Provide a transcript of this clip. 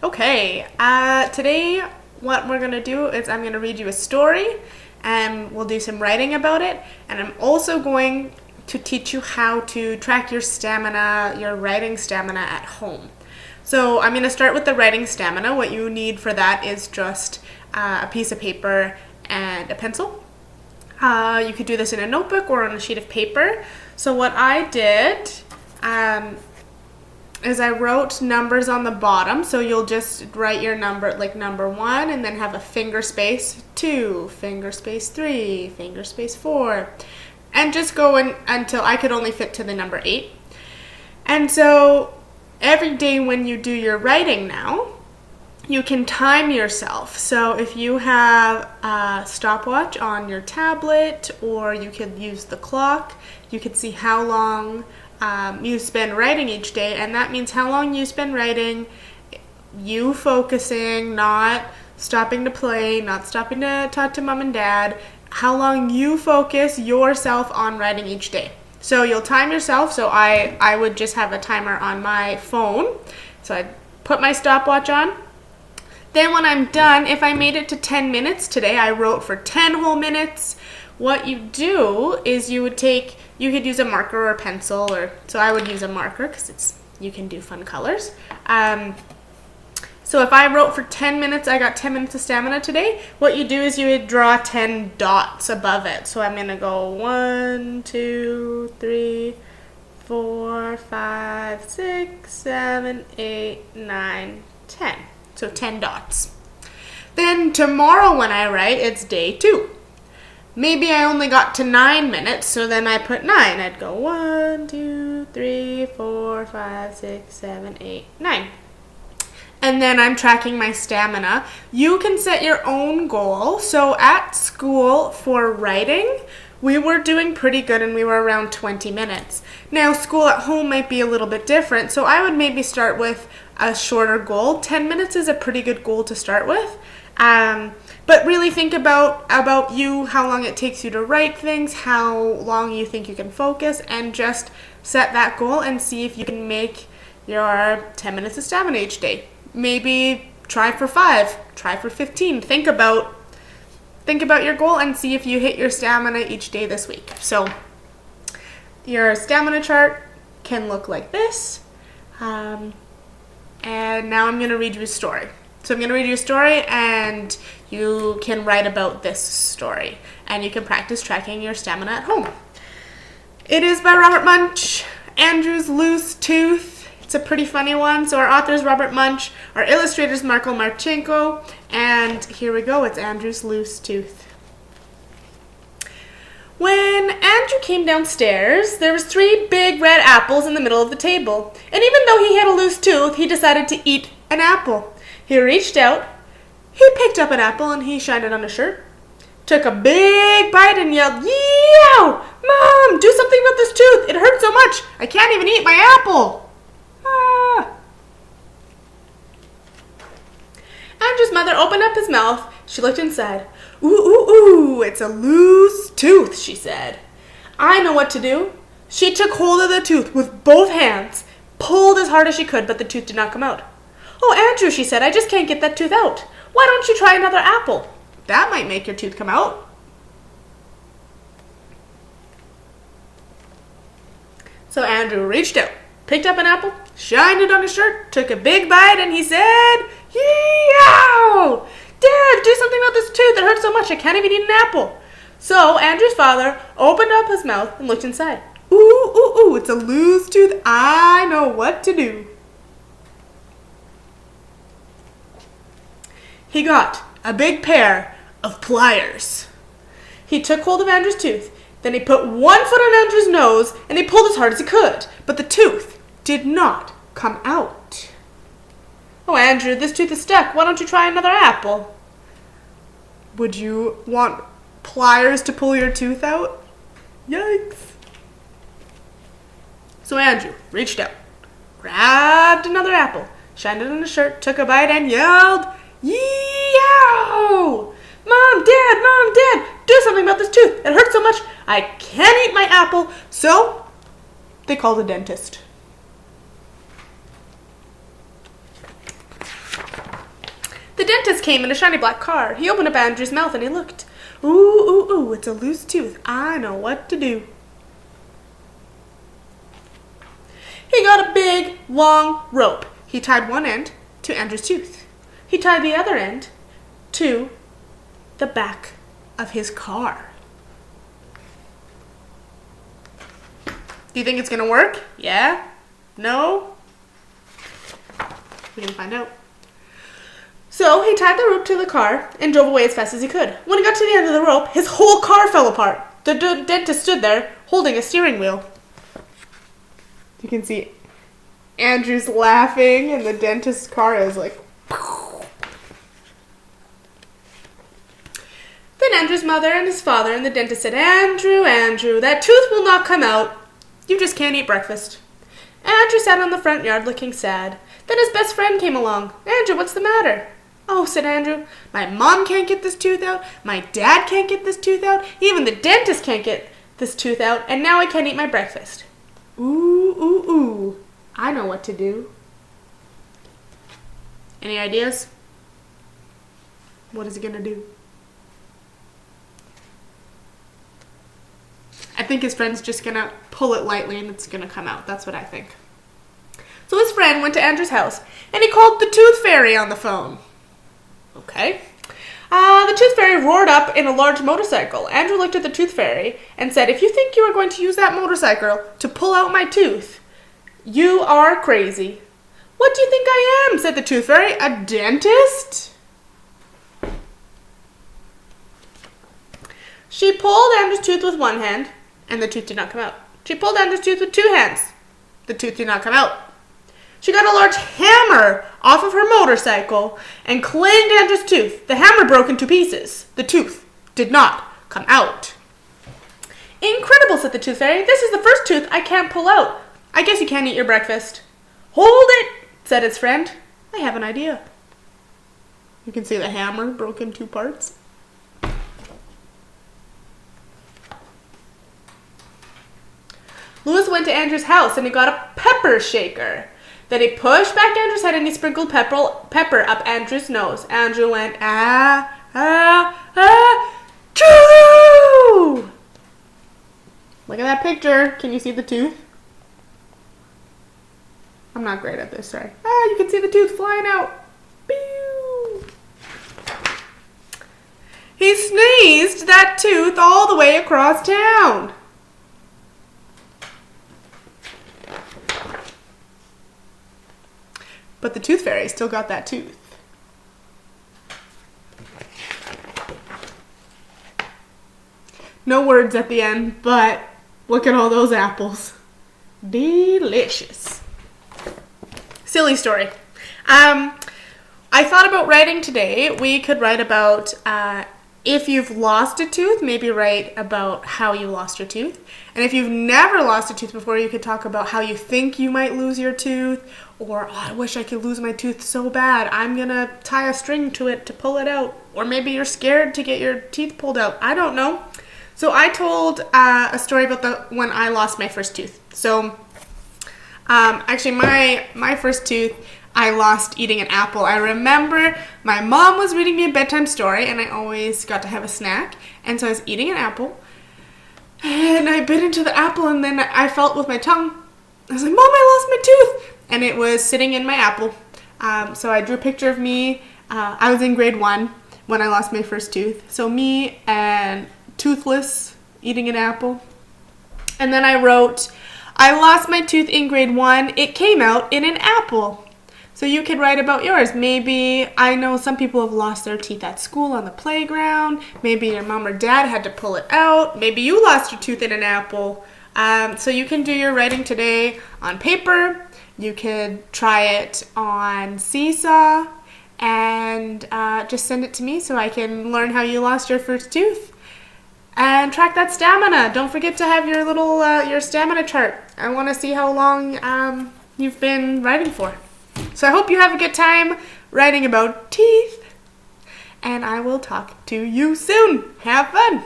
Okay, today what we're going to do is I'm going to read you a story and we'll do some writing about it. And I'm also going to teach you how to track your stamina, your writing stamina at home. So I'm going to start with the writing stamina. What you need for that is just a piece of paper and a pencil. You could do this in a notebook or on a sheet of paper. So what I did is I wrote numbers on the bottom. So you'll just write your number, like number 1, and then have a finger space 2, finger space 3, finger space 4, and just go in until I could only fit to the number 8. And so every day when you do your writing now, you can time yourself. So if you have a stopwatch on your tablet, or you could use the clock, you could see how long you spend writing each day, and that means how long you spend writing, you focusing, not stopping to play, not stopping to talk to mom and dad, how long you focus yourself on writing each day. So you'll time yourself. So I would just have a timer on my phone. So I'd put my stopwatch on. Then when I'm done, if I made it to 10 minutes today, I wrote for 10 whole minutes. What you do is you could use a marker or a pencil, so I would use a marker because you can do fun colors. So if I wrote for 10 minutes, I got 10 minutes of stamina today. What you do is you would draw 10 dots above it. So I'm going to go 1, 2, 3, 4, 5, 6, 7, 8, 9, 10. So 10 dots. Then tomorrow when I write, it's day 2. Maybe I only got to 9 minutes, so then I put 9. I'd go 1, 2, 3, 4, 5, 6, 7, 8, 9. And then I'm tracking my stamina. You can set your own goal. So at school for writing, we were doing pretty good and we were around 20 minutes. Now school at home might be a little bit different. So I would maybe start with a shorter goal. 10 minutes is a pretty good goal to start with. But really think about you, how long it takes you to write things, how long you think you can focus, and just set that goal and see if you can make your 10 minutes of stamina each day. Maybe try for 5, try for 15. Think about your goal and see if you hit your stamina each day this week. So your stamina chart can look like this. And now I'm going to read you a story. So I'm going to read you a story and you can write about this story. And you can practice tracking your stamina at home. It is by Robert Munsch, Andrew's Loose Tooth. It's a pretty funny one. So our author is Robert Munsch. Our illustrator is Marko Marchenko. And here we go. It's Andrew's Loose Tooth. When Andrew came downstairs, there was 3 big red apples in the middle of the table. And even though he had a loose tooth, he decided to eat an apple. He reached out, he picked up an apple, and he shined it on his shirt. Took a big bite and yelled, "Yow! Mom, do something about this tooth. It hurts so much. I can't even eat my apple." Andrew's mother opened up his mouth. She looked inside. "Ooh, ooh, ooh, it's a loose tooth," she said. "I know what to do." She took hold of the tooth with both hands, pulled as hard as she could, but the tooth did not come out. "Oh, Andrew," she said, "I just can't get that tooth out. Why don't you try another apple? That might make your tooth come out." So Andrew reached out, picked up an apple, shined it on his shirt, took a big bite, and he said, "Yow! Dad, do something about this tooth. It hurts so much I can't even eat an apple." So Andrew's father opened up his mouth and looked inside. "Ooh, ooh, ooh, it's a loose tooth. I know what to do." He got a big pair of pliers. He took hold of Andrew's tooth. Then he put one foot on Andrew's nose and he pulled as hard as he could. But the tooth did not come out. "Oh, Andrew, this tooth is stuck. Why don't you try another apple?" Would you want pliers to pull your tooth out? Yikes. So Andrew reached out, grabbed another apple, shined it on his shirt, took a bite, and yelled, "Yow! Mom, Dad, do something about this tooth. It hurts so much I can't eat my apple." So they called a dentist. The dentist came in a shiny black car. He opened up Andrew's mouth and he looked. Ooh, ooh, ooh, it's a loose tooth. I know what to do. He got a big, long rope. He tied one end to Andrew's tooth. He tied the other end to the back of his car. Do you think it's gonna work? Yeah? No? We can find out. So he tied the rope to the car and drove away as fast as he could. When he got to the end of the rope, his whole car fell apart. The dentist stood there holding a steering wheel. You can see Andrew's laughing and the dentist's car is like... Then Andrew's mother and his father and the dentist said, Andrew, Andrew, that tooth will not come out. You just can't eat breakfast. Andrew sat on the front yard looking sad. Then his best friend came along. Andrew, what's the matter? Oh, said Andrew, my mom can't get this tooth out. My dad can't get this tooth out. Even the dentist can't get this tooth out. And now I can't eat my breakfast. Ooh, ooh, ooh. I know what to do. Any ideas? What is he going to do? I think his friend's just going to pull it lightly and it's going to come out. That's what I think. So his friend went to Andrew's house and he called the tooth fairy on the phone. Okay. The tooth fairy roared up in a large motorcycle. Andrew looked at the tooth fairy and said, if you think you are going to use that motorcycle to pull out my tooth, you are crazy. What do you think I am? Said the tooth fairy. A dentist? She pulled Andrew's tooth with one hand and the tooth did not come out. She pulled Andrew's tooth with two hands. The tooth did not come out. She got a large hammer off of her motorcycle and clanged Andrew's tooth. The hammer broke into pieces. The tooth did not come out. Incredible, said the tooth fairy. This is the first tooth I can't pull out. I guess you can't eat your breakfast. Hold it, said his friend. I have an idea. You can see the hammer broke in two parts. Louis went to Andrew's house and he got a pepper shaker. Then he pushed back Andrew's head and he sprinkled pepper up Andrew's nose. Andrew went, ah, ah, ah, choo! Look at that picture. Can you see the tooth? I'm not great at this, sorry. Ah, you can see the tooth flying out. Pew! He sneezed that tooth all the way across town. But the tooth fairy still got that tooth. No words at the end, but look at all those apples. Delicious. Silly story. I thought about writing today. We could write about if you've lost a tooth, maybe write about how you lost your tooth. And if you've never lost a tooth before, you could talk about how you think you might lose your tooth. Or, oh, I wish I could lose my tooth so bad. I'm going to tie a string to it to pull it out. Or maybe you're scared to get your teeth pulled out. I don't know. So I told a story about when I lost my first tooth. So actually my first tooth, I lost eating an apple. I remember my mom was reading me a bedtime story and I always got to have a snack. And so I was eating an apple and I bit into the apple and then I felt with my tongue. I was like, Mom, I lost my tooth. And it was sitting in my apple. So I drew a picture of me. I was in grade 1 when I lost my first tooth. So me and toothless eating an apple. And then I wrote, I lost my tooth in grade 1. It came out in an apple. So you could write about yours. Maybe, I know some people have lost their teeth at school on the playground. Maybe your mom or dad had to pull it out. Maybe you lost your tooth in an apple. So you can do your writing today on paper. You could try it on Seesaw and just send it to me so I can learn how you lost your first tooth. And track that stamina. Don't forget to have your little your stamina chart. I want to see how long you've been writing for. So I hope you have a good time writing about teeth. And I will talk to you soon. Have fun.